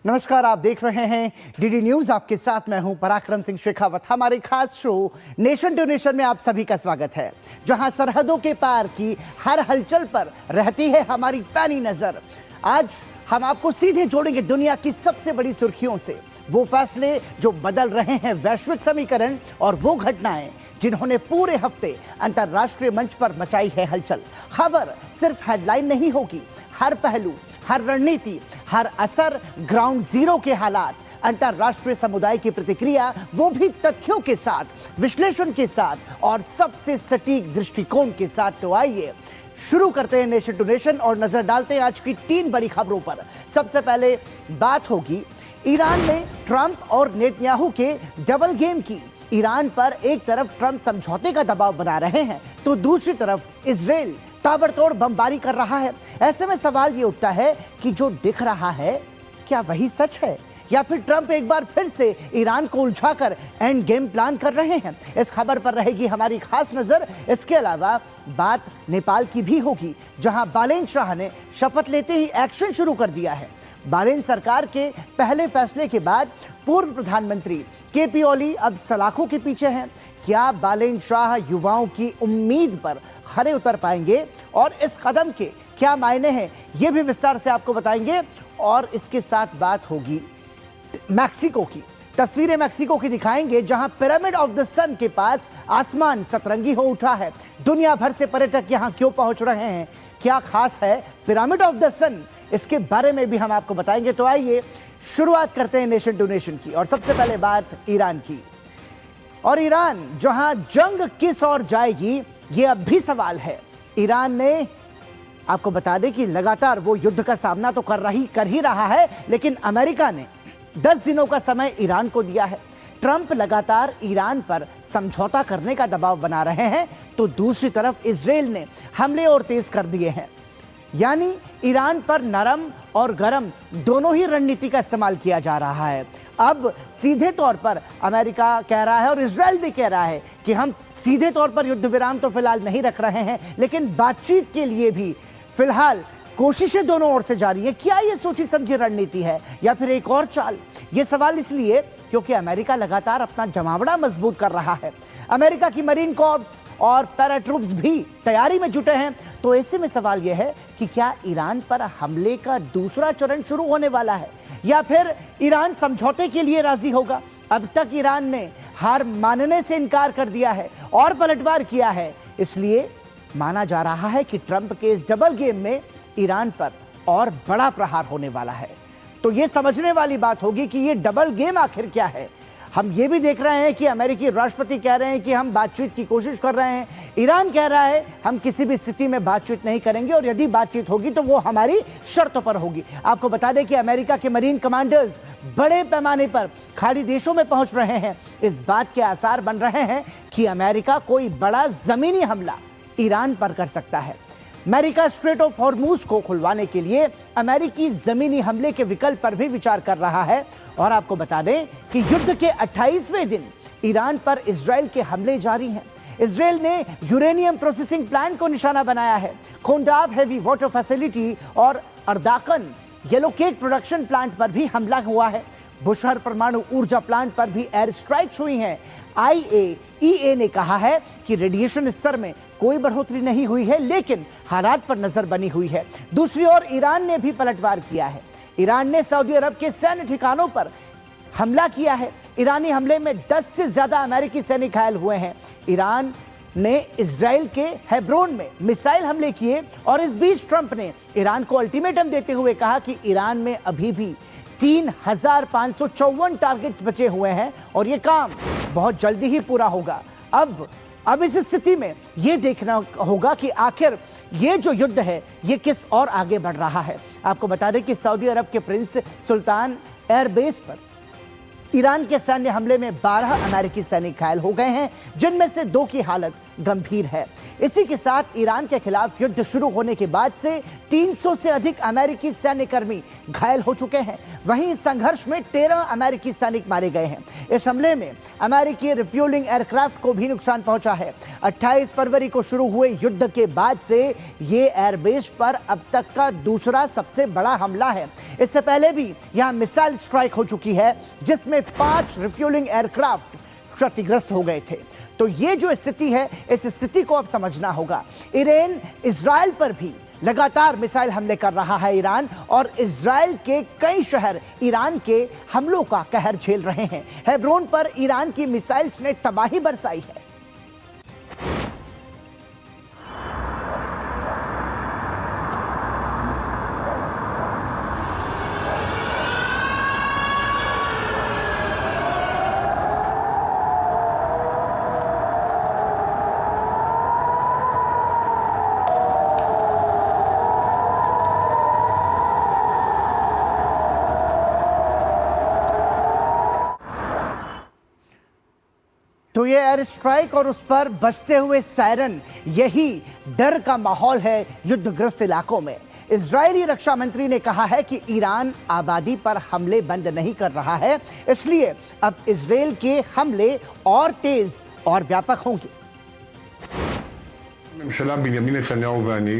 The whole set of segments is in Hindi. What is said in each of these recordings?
नमस्कार, आप देख रहे हैं डीडी न्यूज। आपके साथ मैं हूं पराक्रम सिंह शेखावत। हमारे खास शो नेशन टू नेशन में आप सभी का स्वागत है, जहां सरहदों के पार की हर हलचल पर रहती है हमारी पैनी नजर। आज हम आपको सीधे जोड़ेंगे दुनिया की सबसे बड़ी सुर्खियों से, वो फैसले जो बदल रहे हैं वैश्विक समीकरण, और वो घटनाएं जिन्होंने पूरे हफ्ते अंतर्राष्ट्रीय मंच पर मचाई है हलचल। खबर सिर्फ हेडलाइन नहीं होगी, हर पहलू, हर रणनीति, हर असर, ग्राउंड जीरो के हालात, अंतर्राष्ट्रीय समुदाय की प्रतिक्रिया, वो भी तथ्यों के साथ, विश्लेषण के साथ और सबसे सटीक दृष्टिकोण के साथ। तो आइए शुरू करते हैं नेशन टू नेशन और नजर डालते हैं आज की 3 बड़ी खबरों पर। सबसे पहले बात होगी ईरान में ट्रंप और नेतन्याहू के डबल गेम की। ईरान पर एक तरफ ट्रंप समझौते का दबाव बना रहे हैं, तो दूसरी तरफ इजराइल ताबड़तोड़ बमबारी कर रहा है। ऐसे में सवाल ये उठता है कि जो दिख रहा है क्या वही सच है, या फिर ट्रंप एक बार फिर से ईरान को उलझाकर एंड गेम प्लान कर रहे हैं। इस खबर पर रहेगी हमारी खास नजर। इसके अलावा बात नेपाल की भी होगी, जहां बालेन शाह ने शपथ लेते ही एक्शन शुरू कर दिया है। बालेन सरकार के पहले फैसले के बाद पूर्व प्रधानमंत्री केपी ओली अब सलाखों के पीछे हैं। क्या बालेन शाह युवाओं की उम्मीद पर खरे उतर पाएंगे, और इस कदम के क्या मायने हैं, ये भी विस्तार से आपको बताएंगे। और इसके साथ बात होगी मैक्सिको की। तस्वीरें मैक्सिको की दिखाएंगे, जहां पिरामिड ऑफ द सन के पास आसमान सतरंगी हो उठा है। दुनिया भर से पर्यटक यहां क्यों पहुंच रहे हैं, क्या खास है पिरामिड ऑफ द सन, इसके बारे में भी हम आपको बताएंगे। तो आइए शुरुआत करते हैं नेशन टू नेशन की, और सबसे पहले बात ईरान की। और ईरान जहां जंग किस ओर जाएगी, ये अब भी सवाल है। ईरान ने, आपको बता दें कि लगातार वो युद्ध का सामना तो कर ही रहा है, लेकिन अमेरिका ने 10 दिनों का समय ईरान को दिया है। ट्रंप लगातार ईरान पर समझौता करने का दबाव बना रहे हैं, तो दूसरी तरफ इजराइल ने हमले और तेज कर दिए हैं। यानी ईरान पर नरम और गरम दोनों ही रणनीति का इस्तेमाल किया जा रहा है। अब सीधे तौर पर अमेरिका कह रहा है और इजराइल भी कह रहा है कि हम सीधे तौर पर युद्ध विराम तो फिलहाल नहीं रख रहे हैं, लेकिन बातचीत के लिए भी फिलहाल कोशिशें दोनों ओर से जारी है। क्या ये सोची समझी रणनीति है, या फिर एक और चाल? ये सवाल इसलिए क्योंकि अमेरिका लगातार अपना जमावड़ा मजबूत कर रहा है। अमेरिका की मरीन कॉर्प्स और पैराट्रूप्स भी तैयारी में जुटे हैं। तो ऐसे में सवाल यह है कि क्या ईरान पर हमले का दूसरा चरण शुरू होने वाला है, या फिर ईरान समझौते के लिए राजी होगा? अब तक ईरान ने हार मानने से इनकार कर दिया है और पलटवार किया है, इसलिए माना जा रहा है कि ट्रंप के इस डबल गेम में ईरान पर और बड़ा प्रहार होने वाला है। तो ये समझने वाली बात होगी कि ये डबल गेम आखिर क्या है। हम ये भी देख रहे हैं कि अमेरिकी राष्ट्रपति कह रहे हैं कि हम बातचीत की कोशिश कर रहे हैं, ईरान कह रहा है हम किसी भी स्थिति में बातचीत नहीं करेंगे, और यदि बातचीत होगी तो वो हमारी शर्तों पर होगी। आपको बता दें कि अमेरिका के मरीन कमांडर्स बड़े पैमाने पर खाड़ी देशों में पहुंच रहे हैं। इस बात के आसार बन रहे हैं कि अमेरिका कोई बड़ा जमीनी हमला ईरान पर कर सकता है। अमेरिका स्ट्रेट ऑफ हॉर्मूज को खुलवाने के लिए अमेरिकी जमीनी हमले के विकल्प पर भी विचार कर रहा है। और आपको बता दें कि युद्ध के 28वें दिन ईरान पर इजराइल के हमले जारी हैं। इजराइल ने यूरेनियम प्रोसेसिंग प्लांट को निशाना बनाया है। खोंडाब हेवी वाटर फैसिलिटी और अर्दाकन येलो केक प्रोडक्शन प्लांट पर भी हमला हुआ है। बुशहर परमाणु ऊर्जा प्लांट पर भी एयर स्ट्राइक्स हुई हैं। IAEA ने कहा है कि रेडिएशन स्तर में कोई बढ़ोतरी नहीं हुई है, लेकिन हालात पर नजर बनी हुई है। दूसरी ओर ईरान ने भी पलटवार किया है। ईरान ने सऊदी अरब के सैन्य ठिकानों पर हमला किया है। ईरानी हमले में 10 से ज्यादा अमेरिकी सैनिक घायल हुए हैं। ईरान ने इजराइल के हेब्रोन में मिसाइल हमले किए, और इस बीच ट्रंप ने ईरान को अल्टीमेटम देते हुए कहा कि ईरान में अभी भी 3554 टारगेट्स बचे हुए हैं, और ये काम बहुत जल्दी ही पूरा होगा। अब इस स्थिति में ये देखना होगा कि आखिर ये जो युद्ध है ये किस और आगे बढ़ रहा है। आपको बता दें कि सऊदी अरब के प्रिंस सुल्तान एयरबेस पर ईरान के सैन्य हमले में 12 अमेरिकी सैनिक घायल हो गए हैं, जिनमें से 2 की हालत गंभीर है। इसी के साथ ईरान के खिलाफ युद्ध शुरू होने के बाद से 300 से अधिक अमेरिकी सैन्यकर्मी घायल हो चुके हैं। वहीं इस संघर्ष में 13 अमेरिकी सैनिक मारे गए हैं। इस हमले में अमेरिकी रिफ्यूलिंग एयरक्राफ्ट को भी नुकसान पहुंचा है। 28 फरवरी को शुरू हुए युद्ध के बाद से ये एयरबेस पर अब तक का दूसरा सबसे बड़ा हमला है। इससे पहले भी यहां मिसाइल स्ट्राइक हो चुकी है, जिसमें 5 रिफ्यूलिंग एयरक्राफ्ट क्षतिग्रस्त हो गए थे। तो ये जो स्थिति है, इस स्थिति को अब समझना होगा। ईरान इजराइल पर भी लगातार मिसाइल हमले कर रहा है ईरान, और इजराइल के कई शहर ईरान के हमलों का कहर झेल रहे हैं। हेब्रोन पर ईरान की मिसाइल्स ने तबाही बरसाई है। तो ये एयर स्ट्राइक और उस पर बजते हुए सायरन, यही डर का माहौल है युद्धग्रस्त इलाकों में। इजरायली रक्षा मंत्री ने कहा है कि ईरान आबादी पर हमले बंद नहीं कर रहा है, इसलिए अब इजरायल के हमले और तेज और व्यापक होंगे। הממשלה בנימין נתניהו ואני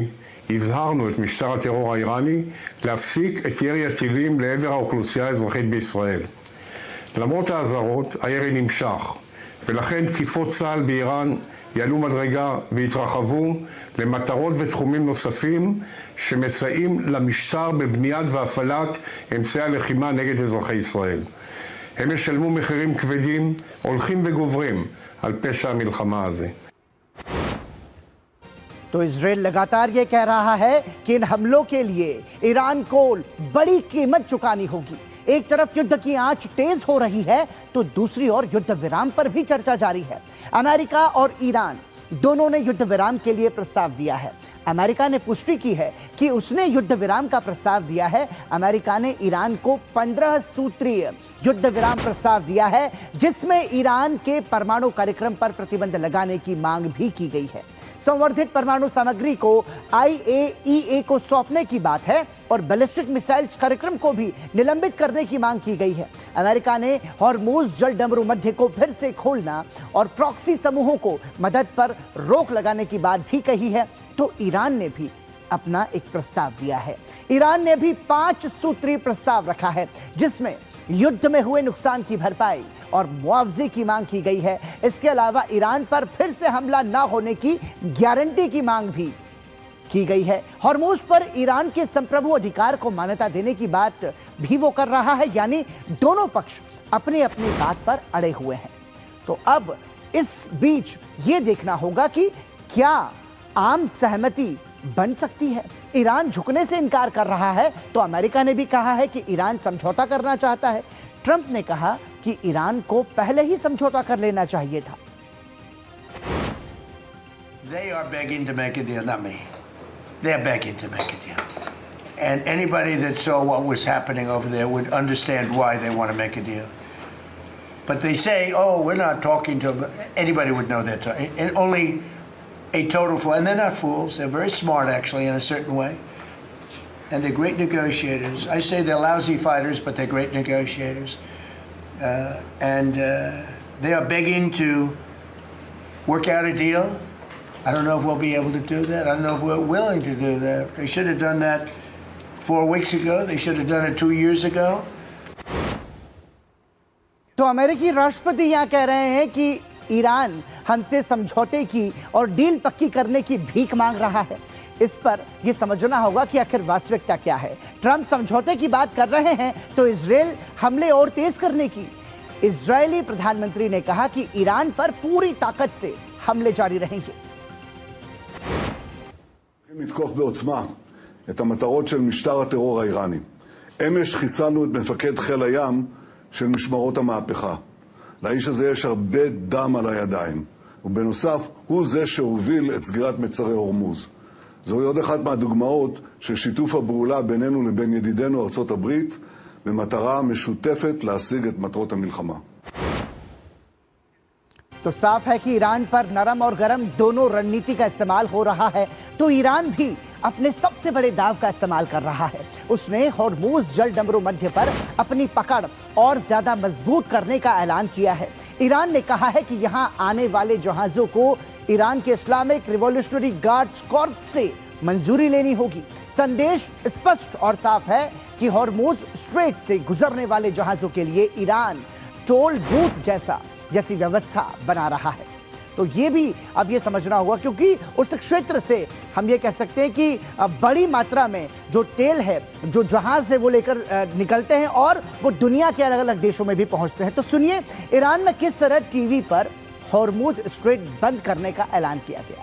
הזהרנו את משטר הטרור האיראני להפסיק את ירי הטילים לעבר האוכלוסייה האזרחית בישראל. למרות האזהרות, הירי נמשך. ולכן תקיפות צה"ל באיראן יעלו מדרגה והתרחבו למטרות ותחומים נוספים שמסייעים למשטר בבניית והפעלת אמצעי הלחימה נגד אזרחי ישראל. הם ישלמו מחירים כבדים, הולכים וגוברים על פשע המלחמה הזה. तो इजरायल लगातार ये कह रहा है कि इन हमलों के लिए ईरान को बड़ी कीमत चुकानी होगी। एक तरफ युद्ध की आंच तेज हो रही है, तो दूसरी ओर युद्ध विराम पर भी चर्चा जारी है। अमेरिका और ईरान दोनों ने युद्ध विराम के लिए प्रस्ताव दिया है। अमेरिका ने पुष्टि की है कि उसने युद्ध विराम का प्रस्ताव दिया है। अमेरिका ने ईरान को 15 सूत्रीय युद्ध विराम प्रस्ताव दिया है, जिसमें ईरान के परमाणु कार्यक्रम पर प्रतिबंध लगाने की मांग भी की गई है। संवर्धित परमाणु सामग्री को IAEA को सौंपने की बात है और बैलिस्टिक मिसाइल्स कार्यक्रम को भी निलंबित करने की मांग की गई है। अमेरिका ने हॉर्मुज जल डमरू मध्य को फिर से खोलना और प्रॉक्सी समूहों को मदद पर रोक लगाने की बात भी कही है। तो ईरान ने भी अपना एक प्रस्ताव दिया है। ईरान ने भी 5 सूत्रीय प्रस्ताव रखा है, जिसमें युद्ध में हुए नुकसान की भरपाई और मुआवजे की मांग की गई है। इसके अलावा ईरान पर फिर से हमला न होने की गारंटी की मांग भी की गई है। हॉर्मुज पर ईरान के संप्रभु अधिकार को मान्यता देने की बात भी वो कर रहा है, यानी दोनों पक्ष अपनी अपनी बात पर अड़े हुए हैं। तो अब इस बीच ये देखना होगा कि क्या आम सहमति बन सकती है। ईरान झुकने से इनकार कर रहा है, तो अमेरिका ने भी कहा है कि ईरान समझौता करना चाहता है। ट्रंप ने कहा कि ईरान को पहले ही समझौता कर लेना चाहिए था। They are begging to make a deal, not me. They're begging to make a deal. And anybody that saw what was happening over there would understand why they want to make a deal. But they say, oh, we're not talking to them. Anybody would know that. And only a total fool. And they're not fools. They're very smart, actually, in a certain way. And they're great negotiators. I say they're lousy fighters, but they're great negotiators. They are begging to work out a deal. I don't know if we'll be able to do that. I don't know if we're willing to do that. They should have done that 4 weeks ago. They should have done it 2 years ago. तो अमेरिकी राष्ट्रपति यहाँ कह रहे हैं कि ईरान हमसे समझौते की और डील पक्की करने की भीख मांग रहा है। इस पर यह समझना होगा कि आखिर वास्तविकता क्या है। ट्रंप समझौते की बात कर रहे हैं, तो इजरायल हमले और तेज करने की। इजरायली प्रधानमंत्री ने कहा कि ईरान पर पूरी ताकत से हमले जारी रहेंगे। לתקוף בעוצמה את המטרות של משטר הטרור האיראני. אמש חיסלנו את מפקד חיל הים של משמרות המהפכה. לאיש הזה יש הרבה דם על הידיים, ובנוסף הוא זה שהוביל את סגירת מצרי הורמוז. זוהי עוד אחת מהדוגמאות של שיתוף הפעולה בינינו לבין ידידינו ארצות הברית במטרה משותפת להשיג את מטרות המלחמה. तो साफ है कि ईरान पर नरम और गरम दोनों रणनीति का इस्तेमाल हो रहा है। तो ईरान भी अपने सबसे बड़े दाव का इस्तेमाल कर रहा है। उसने हॉर्मूज जल डमरू मध्य पर अपनी पकड़ और ज्यादा मजबूत करने का ऐलान किया है। ईरान ने कहा है कि यहां आने वाले जहाजों को ईरान के इस्लामिक रिवॉल्यूशनरी गार्ड्स कॉर्प्स से मंजूरी लेनी होगी। संदेश स्पष्ट और साफ है कि हॉर्मूज स्ट्रेट से गुजरने वाले जहाजों के लिए ईरान टोल बूथ जैसी व्यवस्था बना रहा है। तो ये भी अब ये समझना होगा, क्योंकि उस क्षेत्र से हम ये कह सकते हैं कि बड़ी मात्रा में जो तेल है, जो जहाज है, वो लेकर निकलते हैं और वो दुनिया के अलग अलग देशों में भी पहुंचते हैं। तो सुनिए ईरान में किस तरह टीवी पर हॉर्मूज स्ट्रेट बंद करने का ऐलान किया गया।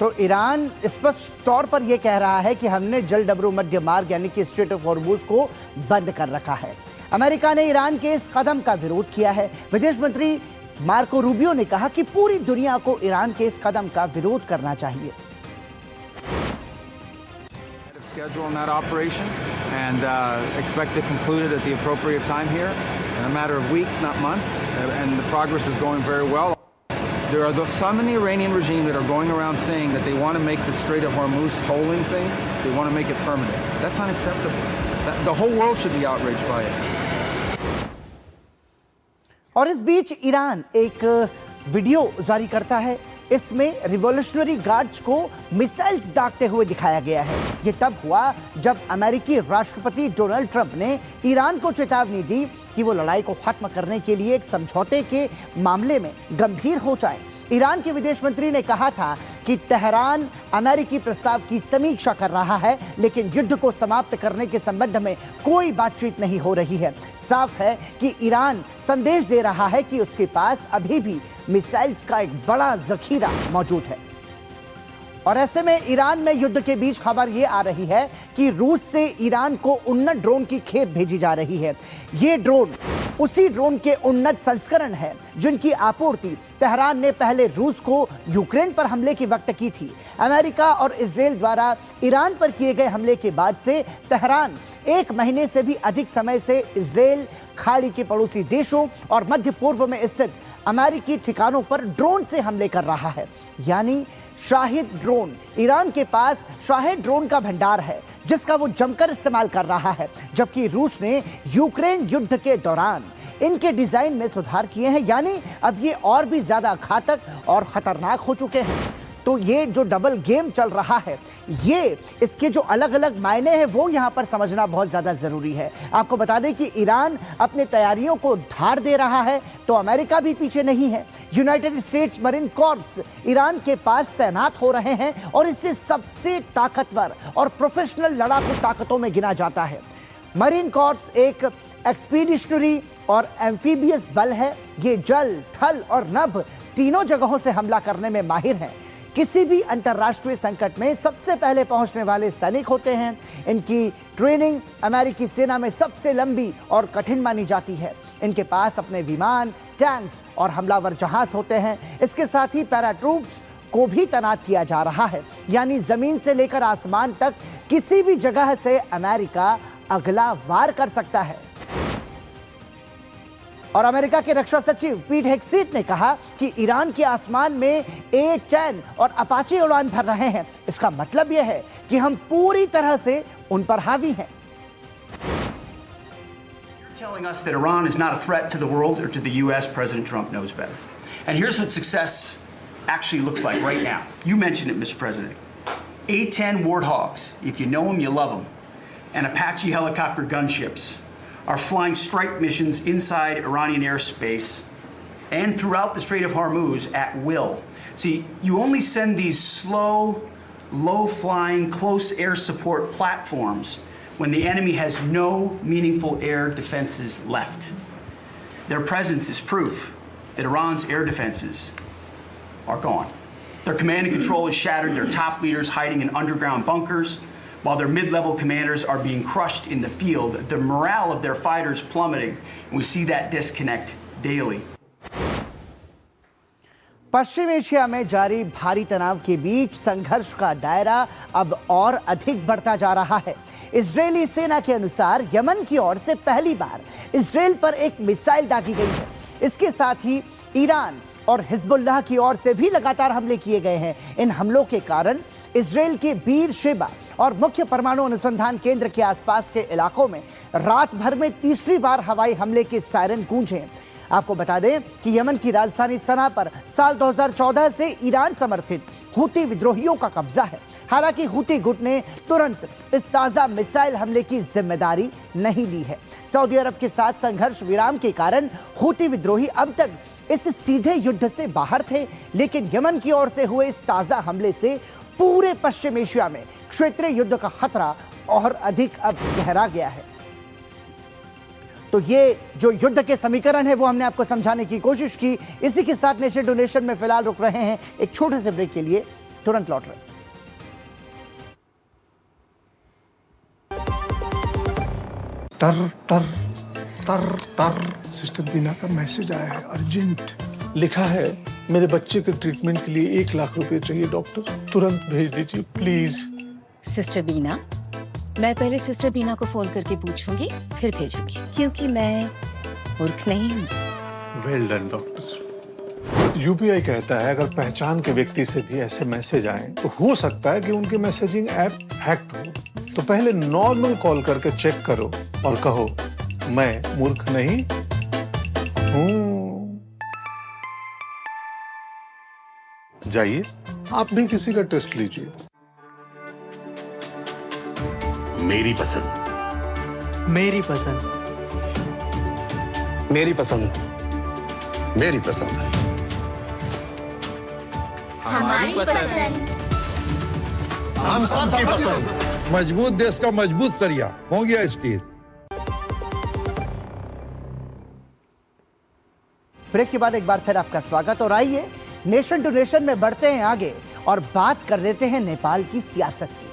तो ईरान स्पष्ट तौर पर यह कह रहा है कि हमने जल डमरू मध्य मार्ग यानी कि स्ट्रेट ऑफ हॉर्मूज को बंद कर रखा है। अमेरिका ने ईरान के इस कदम का विरोध किया है। विदेश मंत्री मार्को रूबियो ने कहा कि पूरी दुनिया को ईरान के इस कदम का विरोध करना चाहिए। Schedule on that operation and expect to conclude it at the appropriate time here in a matter of weeks, not months, and the progress is going very well. There are some in the Iranian regime that are going around saying that they want to make the Strait of Hormuz tolling thing, they want to make it permanent. That's unacceptable. The whole world should be outraged by it. और इस बीच ईरान एक वीडियो जारी करता है। इसमें रिवॉल्यूशनरी गार्ड्स को मिसाइल्स दागते हुए दिखाया गया है। ये तब हुआ जब अमेरिकी राष्ट्रपति डोनाल्ड ट्रंप ने ईरान को चेतावनी दी कि वो लड़ाई को खत्म करने के लिए एक समझौते के मामले में गंभीर हो जाए। ईरान के विदेश मंत्री ने कहा था कि तेहरान अमेरिकी प्रस्ताव की समीक्षा कर रहा है, लेकिन युद्ध को समाप्त करने के संबंध में कोई बातचीत नहीं हो रही है। साफ है कि ईरान संदेश दे रहा है कि उसके पास अभी भी मिसाइल्स का एक बड़ा जखीरा मौजूद है। और ऐसे में ईरान में युद्ध के बीच खबर ये आ रही है कि रूस से ईरान को उन्नत ड्रोन की खेप भेजी जा रही है। ये ड्रोन उसी ड्रोन के उन्नत संस्करण है जिनकी आपूर्ति तेहरान ने पहले रूस को यूक्रेन पर हमले के वक्त की थी। अमेरिका और इजराइल द्वारा ईरान पर किए गए हमले के बाद से तेहरान 1 महीने से भी अधिक समय से इजराइल, खाड़ी के पड़ोसी देशों और मध्य पूर्व में स्थित अमेरिकी ठिकानों पर ड्रोन से हमले कर रहा है। यानी शाहिद ड्रोन, ईरान के पास शाहिद ड्रोन का भंडार है जिसका वो जमकर इस्तेमाल कर रहा है, जबकि रूस ने यूक्रेन युद्ध के दौरान इनके डिजाइन में सुधार किए हैं। यानी अब ये और भी ज्यादा घातक और खतरनाक हो चुके हैं। तो ये जो डबल गेम चल रहा है, ये इसके जो अलग अलग मायने हैं वो यहाँ पर समझना बहुत ज़्यादा ज़रूरी है। आपको बता दें कि ईरान अपने तैयारियों को धार दे रहा है तो अमेरिका भी पीछे नहीं है। United states marine corps Iran के पास तैनात हो रहे हैं और इसे सबसे ताकतवर और प्रोफेशनल लड़ाकू ताकतों में गिना जाता है। मरीन कॉर्प्स एक एक्सपीडिशनरी और एम्फीबियस बल है। ये जल, थल और नभ तीनों जगहों से हमला करने में माहिर हैं। किसी भी अंतर्राष्ट्रीय संकट में सबसे पहले पहुंचने वाले सैनिक होते हैं। इनकी ट्रेनिंग अमेरिकी सेना में सबसे लंबी और कठिन मानी जाती है। इनके पास अपने विमान, टैंक्स और हमलावर जहाज होते हैं। इसके साथ ही पैराट्रूप्स को भी तैनात किया जा रहा है। यानी जमीन से लेकर आसमान तक किसी भी जगह से अमेरिका अगला वार कर सकता है। और अमेरिका के रक्षा सचिव पीट हेग्सेथ ने कहा कि ईरान के आसमान में A-10 और अपाचे उड़ान भर रहे हैं। इसका मतलब यह है कि हम पूरी तरह से उन पर हावी हैं। Telling us that Iran is not a threat to the world or to the US, President Trump knows better. And here's what success actually looks like right now. You mentioned it, Mr. President. A-10 Warthogs, if you know them, you love them, and Apache helicopter gunships are flying strike missions inside Iranian airspace and throughout the Strait of Hormuz at will. See, you only send these slow, low-flying, close air support platforms when the enemy has no meaningful air defenses left. Their presence is proof that Iran's air defenses are gone. Their command and control is shattered, their top leaders hiding in underground bunkers, while their mid-level commanders are being crushed in the field. The morale of their fighters plummeting, and we see that disconnect daily. Paschim Asia में जारी भारी तनाव के बीच संघर्ष का दायरा अब और अधिक बढ़ता जा रहा है। इजरायली सेना के अनुसार यमन की ओर से पहली बार इजरायल पर एक मिसाइल दागी गई है। इसके साथ ही ईरान और हिजबुल्लाह की ओर से भी लगातार हमले किए गए हैं। इन हमलों के कारण इजरायल के बीर शेबा और मुख्य परमाणु अनुसंधान केंद्र के आसपास के इलाकों में रात भर में तीसरी बार हवाई हमले के सायरन गूंजे। आपको बता दें कि यमन की राजधानी सना पर साल 2014 से ईरान समर्थित हुती विद्रोहियों का कब्जा है। हालांकि हुती गुट ने तुरंत इस ताज़ा मिसाइल हमले की जिम्मेदारी नहीं ली है। सऊदी अरब के साथ संघर्ष विराम के कारण हुती विद्रोही अब तक इस सीधे युद्ध से बाहर थे, लेकिन यमन की ओर से हुए इस ताज़ा हमले से पूरे पश्चिम एशिया में क्षेत्रीय युद्ध का खतरा और अधिक अब गहरा गया है। तो ये जो युद्ध के समीकरण है वो हमने आपको समझाने की कोशिश की। इसी के साथ नेशन टू नेशन में फिलहाल रुक रहे हैं एक छोटे से ब्रेक के लिए, तुरंत लौट रहे हैं। टर टर टर टर सिस्टर बीना का मैसेज आया है, अर्जेंट। लिखा है मेरे बच्चे के ट्रीटमेंट के लिए 1 लाख रुपए चाहिए डॉक्टर, तुरंत भेज दीजिए प्लीज। सिस्टर बीना, मैं पहले सिस्टर बीना को फोन करके पूछूंगी फिर भेजूंगी, क्योंकि मैं मूर्ख नहीं हूँ। Well done doctor. यूपीआई कहता है अगर पहचान के व्यक्ति से भी ऐसे मैसेज आए तो हो सकता है कि उनके मैसेजिंग ऐप हैक्ड हो। तो पहले नॉर्मल कॉल करके चेक करो और कहो मैं मूर्ख नहीं हूँ। जाइए आप भी किसी का टेस्ट लीजिए। मेरी पसंद, मेरी पसंद, मेरी पसंद, मेरी पसंद, हमारी पसंद, हम सबकी पसंद। मजबूत देश का मजबूत सरिया हो गया स्टील। ब्रेक के बाद एक बार फिर आपका स्वागत। और आइए नेशन टू नेशन में बढ़ते हैं आगे और बात कर लेते हैं नेपाल की सियासत की,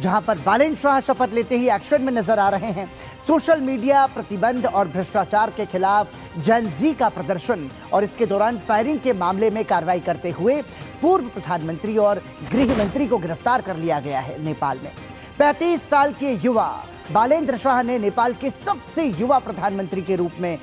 जहां पर बालेन शाह शपथ लेते ही एक्शन में नजर आ रहे हैं। सोशल मीडिया प्रतिबंध और भ्रष्टाचार के खिलाफ जन जी का प्रदर्शन और इसके दौरान फायरिंग के मामले में कार्रवाई करते हुए पूर्व प्रधानमंत्री और गृह मंत्री को गिरफ्तार कर लिया गया है नेपाल में। 35 साल के युवा बालेन्द्र शाह ने नेपाल के सबसे युवा प्रधानमंत्री के रूप में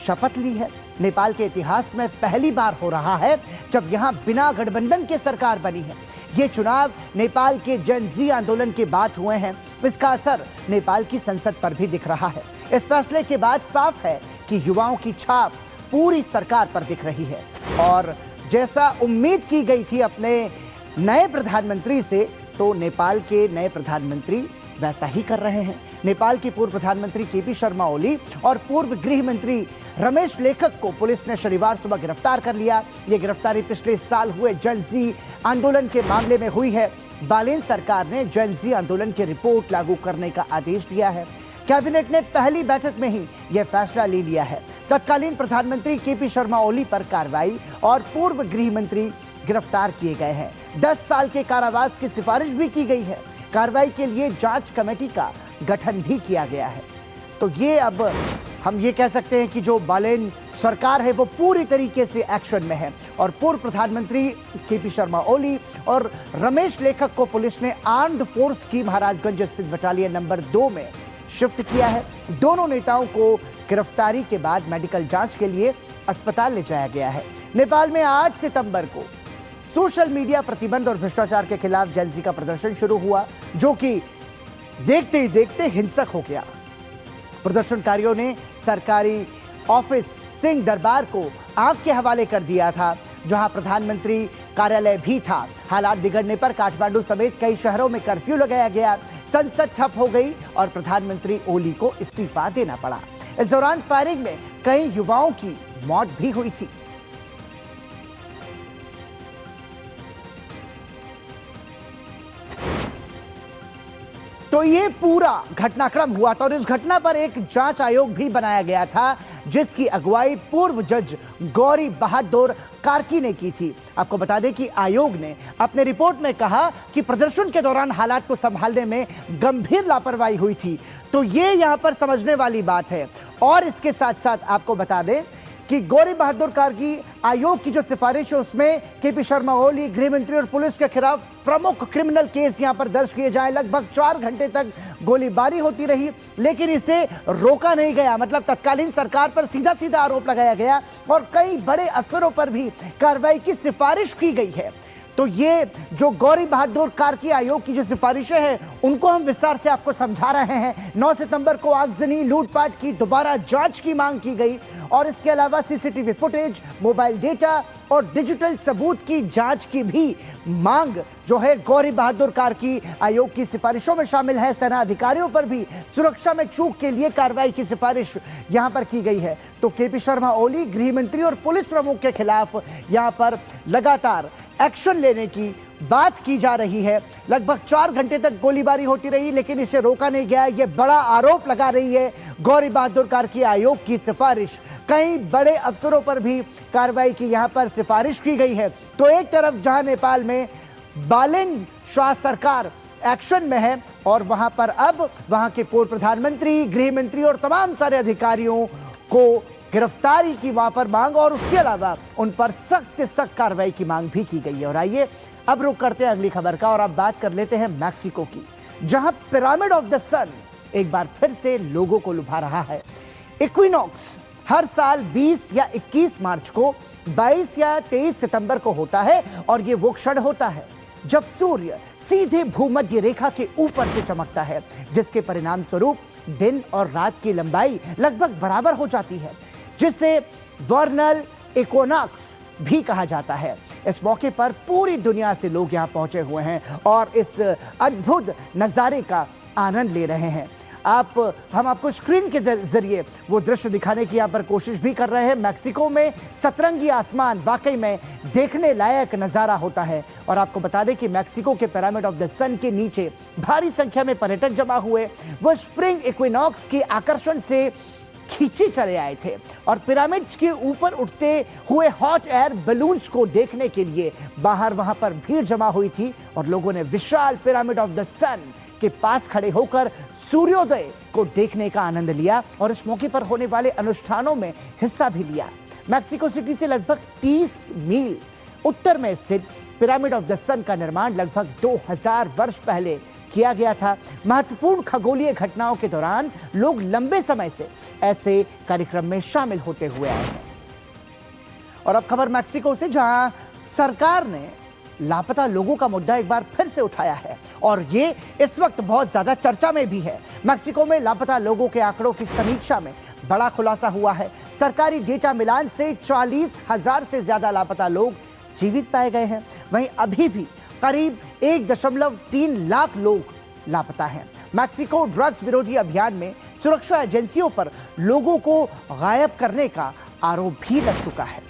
शपथ ली है। नेपाल के इतिहास में पहली बार हो रहा है जब यहां बिना गठबंधन के सरकार बनी है। ये चुनाव नेपाल के जन जी आंदोलन के बाद हुए हैं। इसका असर नेपाल की संसद पर भी दिख रहा है। इस फैसले के बाद साफ है कि युवाओं की छाप पूरी सरकार पर दिख रही है और जैसा उम्मीद की गई थी अपने नए प्रधानमंत्री से, तो नेपाल के नए प्रधानमंत्री वैसा ही कर रहे हैं। नेपाल के पूर्व प्रधानमंत्री केपी शर्मा ओली और पूर्व गृह मंत्री रमेश लेखक को पुलिस ने शनिवार सुबह गिरफ्तार कर लिया। ये गिरफ्तारी पिछले साल हुए जन जी आंदोलन के मामले में हुई है। बालेन सरकार ने जन जी आंदोलन की रिपोर्ट लागू करने का आदेश दिया है। कैबिनेट ने पहली बैठक में ही यह फैसला ले लिया है। तत्कालीन प्रधानमंत्री केपी शर्मा ओली पर कार्रवाई और पूर्व गृह मंत्री गिरफ्तार किए गए हैं। 10 साल के कारावास की सिफारिश भी की गई है। कार्रवाई के लिए जांच कमेटी का गठन भी किया गया है। तो ये अब हम ये कह सकते हैं कि जो बालेन सरकार है वो पूरी तरीके से एक्शन में है और पूर्व प्रधानमंत्री केपी शर्मा ओली और रमेश लेखक को पुलिस ने आर्म्ड फोर्स की महाराजगंज स्थित बटालियन नंबर 2 में शिफ्ट किया है। दोनों नेताओं को गिरफ्तारी के बाद मेडिकल जांच के लिए अस्पताल ले जाया गया है। नेपाल में 8 सितंबर को सोशल मीडिया प्रतिबंध और भ्रष्टाचार के खिलाफ जन जी का प्रदर्शन शुरू हुआ, जो कि देखते ही देखते हिंसक हो गया। प्रदर्शनकारियों ने सरकारी ऑफिस सिंह दरबार को आग के हवाले कर दिया था, जहां प्रधानमंत्री कार्यालय भी था। हालात बिगड़ने पर काठमांडू समेत कई शहरों में कर्फ्यू लगाया गया। संसद ठप हो गई और प्रधानमंत्री ओली को इस्तीफा देना पड़ा। इस दौरान फायरिंग में कई युवाओं की मौत भी हुई थी। तो ये पूरा घटनाक्रम हुआ था और इस घटना पर एक जांच आयोग भी बनाया गया था जिसकी अगुवाई पूर्व जज गौरी बहादुर कार्की ने की थी। आपको बता दें कि आयोग ने अपने रिपोर्ट में कहा कि प्रदर्शन के दौरान हालात को संभालने में गंभीर लापरवाही हुई थी। तो ये यहां पर समझने वाली बात है। और इसके साथ साथ आपको बता दें कि गौरी बहादुर कार्की आयोग की जो सिफारिश है उसमें केपी शर्मा ओली, गृह मंत्री और पुलिस के खिलाफ प्रमुख क्रिमिनल केस यहां पर दर्ज किए जाए। लगभग 4 घंटे तक गोलीबारी होती रही लेकिन इसे रोका नहीं गया, मतलब तत्कालीन सरकार पर सीधा सीधा आरोप लगाया गया और कई बड़े अफसरों पर भी कार्रवाई की सिफारिश की गई है। तो ये जो गौरी बहादुर कार्की आयोग की जो सिफारिशें हैं उनको हम विस्तार से आपको समझा रहे हैं। 9 सितंबर को आगजनी, लूटपाट की दोबारा जांच की मांग की गई और इसके अलावा सीसीटीवी फुटेज, मोबाइल डेटा और डिजिटल सबूत की जांच की भी मांग जो है गौरी बहादुर कार्की आयोग की सिफारिशों में शामिल है। सेना अधिकारियों पर भी सुरक्षा में चूक के लिए कार्रवाई की सिफारिश यहां पर की गई है। तो केपी शर्मा ओली, गृह मंत्री और पुलिस प्रमुख के खिलाफ यहां पर लगातार एक्शन लेने की बात की जा रही है। लगभग 4 घंटे तक गोलीबारी होती रही लेकिन इसे रोका नहीं गया। यह बड़ा आरोप लगा रही है गौरी बहादुर कार्की आयोग की सिफारिश। कई बड़े अफसरों पर भी कार्रवाई की यहां पर सिफारिश की गई है। तो एक तरफ जहां नेपाल में बालेन शाह सरकार एक्शन में है और वहां पर अब वहां के पूर्व प्रधानमंत्री, गृह मंत्री और तमाम सारे अधिकारियों को गिरफ्तारी की वहां पर मांग और उसके अलावा उन पर सख्त से सख्त कार्रवाई की मांग भी की गई है। और आइए अब रुक करते हैं अगली खबर का और अब बात कर लेते हैं मैक्सिको की, जहां पिरामिड ऑफ द सन एक बार फिर से लोगों को लुभा रहा है। इक्विनॉक्स हर साल 20 या 21 मार्च को, 22 या 23 सितंबर को होता है और ये वो क्षण होता है जब सूर्य सीधे भूमध्य रेखा के ऊपर से चमकता है, जिसके परिणाम स्वरूप दिन और रात की लंबाई लगभग बराबर हो जाती है, जिसे वर्नल इक्विनॉक्स भी कहा जाता है। इस मौके पर पूरी दुनिया से लोग यहां पहुंचे हुए हैं और इस अद्भुत नज़ारे का आनंद ले रहे हैं। हम आपको स्क्रीन के जरिए वो दृश्य दिखाने की यहाँ पर कोशिश भी कर रहे हैं। मैक्सिको में सतरंगी आसमान वाकई में देखने लायक नज़ारा होता है और आपको बता दें कि मैक्सिको के पिरामिड ऑफ द सन के नीचे भारी संख्या में पर्यटक जमा हुए। वो स्प्रिंग इक्विनॉक्स के आकर्षण से खींचे चले आए थे और पिरामिड्स के ऊपर उठते हुए हॉट एयर बलून्स को देखने के लिए बाहर वहां पर भीड़ जमा हुई थी और लोगों ने विशाल पिरामिड ऑफ द सन के पास खड़े होकर सूर्योदय को देखने का आनंद लिया और इस मौके पर होने वाले अनुष्ठानों में हिस्सा भी लिया। मैक्सिको सिटी से लगभग 30 मील उत्तर में स्थित पिरामिड ऑफ द सन का निर्माण लगभग 2000 वर्ष पहले किया गया था। महत्वपूर्ण खगोलीय घटनाओं के दौरान लोग लंबे समय से ऐसे कार्यक्रम में शामिल होते हुए आए हैं। और अब खबर मैक्सिको से, जहां सरकार ने लापता लोगों का मुद्दा एक बार फिर से उठाया है और ये इस वक्त बहुत ज्यादा चर्चा में भी है। मैक्सिको में लापता लोगों के आंकड़ों की समीक्षा में बड़ा खुलासा हुआ है। सरकारी डेटा मिलान से 40,000 से ज्यादा लापता लोग जीवित पाए गए हैं। वहीं अभी भी करीब 1.3 लाख लोग लापता हैं। मैक्सिको ड्रग्स विरोधी अभियान में सुरक्षा एजेंसियों पर लोगों को गायब करने का आरोप भी लग चुका है।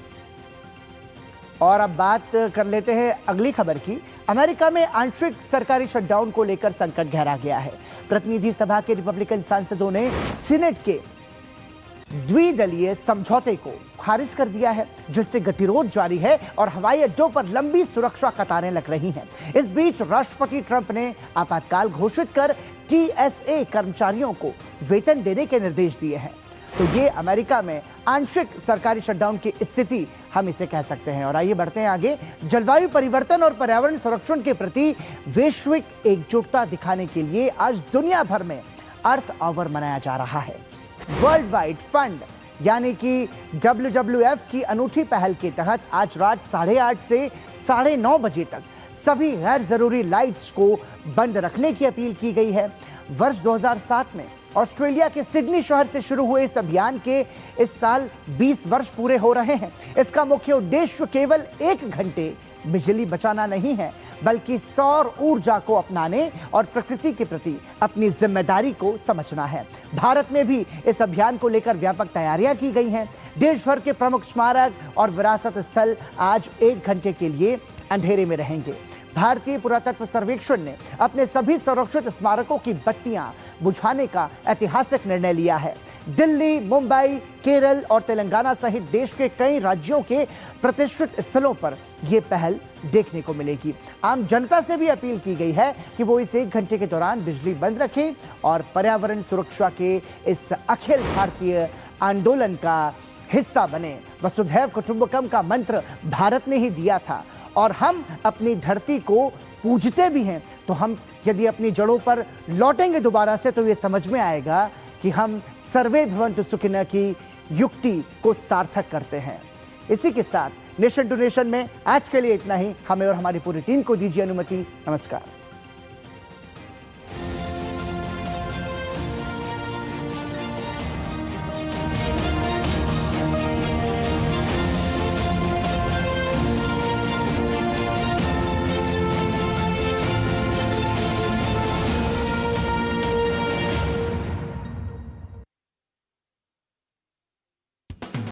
और अब बात कर लेते हैं अगली खबर की। अमेरिका में आंशिक सरकारी शटडाउन को लेकर संकट गहरा गया है। प्रतिनिधि सभा के रिपब्लिकन सांसदों ने सीनेट के द्विदलीय समझौते को खारिज कर दिया है, जिससे गतिरोध जारी है और हवाई अड्डों पर लंबी सुरक्षा कतारें लग रही हैं। इस बीच राष्ट्रपति ट्रंप ने आपातकाल घोषित कर TSA कर्मचारियों को वेतन देने के निर्देश दिए हैं। तो ये अमेरिका में आंशिक सरकारी शटडाउन की स्थिति हम इसे कह सकते हैं। और आइए बढ़ते हैं आगे। जलवायु परिवर्तन और पर्यावरण संरक्षण के प्रति वैश्विक एकजुटता दिखाने के लिए आज दुनिया भर में अर्थ आवर मनाया जा रहा है। वर्ल्ड वाइड फंड यानी कि WWF की अनूठी पहल के तहत आज रात 8:30 से 9:30 बजे तक सभी गैर जरूरी लाइट्स को बंद रखने की अपील की गई है। वर्ष 2007 में ऑस्ट्रेलिया के सिडनी शहर से शुरू हुए इस अभियान के इस साल 20 वर्ष पूरे हो रहे हैं। इसका मुख्य उद्देश्य केवल 1 घंटे बिजली बचाना नहीं है, बल्कि सौर ऊर्जा को अपनाने और प्रकृति के प्रति अपनी जिम्मेदारी को समझना है। भारत में भी इस अभियान को लेकर व्यापक तैयारियां की गई हैं। देश भर के प्रमुख स्मारक और विरासत स्थल आज 1 घंटे के लिए अंधेरे में रहेंगे। भारतीय पुरातत्व सर्वेक्षण ने अपने सभी संरक्षित स्मारकों की बत्तियां बुझाने का ऐतिहासिक निर्णय लिया है। दिल्ली, मुंबई, केरल और तेलंगाना सहित देश के कई राज्यों के प्रतिष्ठित स्थलों पर यह पहल देखने को मिलेगी। आम जनता से भी अपील की गई है कि वो इस 1 घंटे के दौरान बिजली बंद रखें और पर्यावरण सुरक्षा के इस अखिल भारतीय आंदोलन का हिस्सा बने। वसुधैव कुटुंबकम का मंत्र भारत ने ही दिया था और हम अपनी धरती को पूजते भी हैं, तो हम यदि अपनी जड़ों पर लौटेंगे दोबारा से तो ये समझ में आएगा कि हम सर्वे भवन्तु सुखिनः की युक्ति को सार्थक करते हैं। इसी के साथ नेशन टू नेशन में आज के लिए इतना ही। हमें और हमारी पूरी टीम को दीजिए अनुमति। नमस्कार।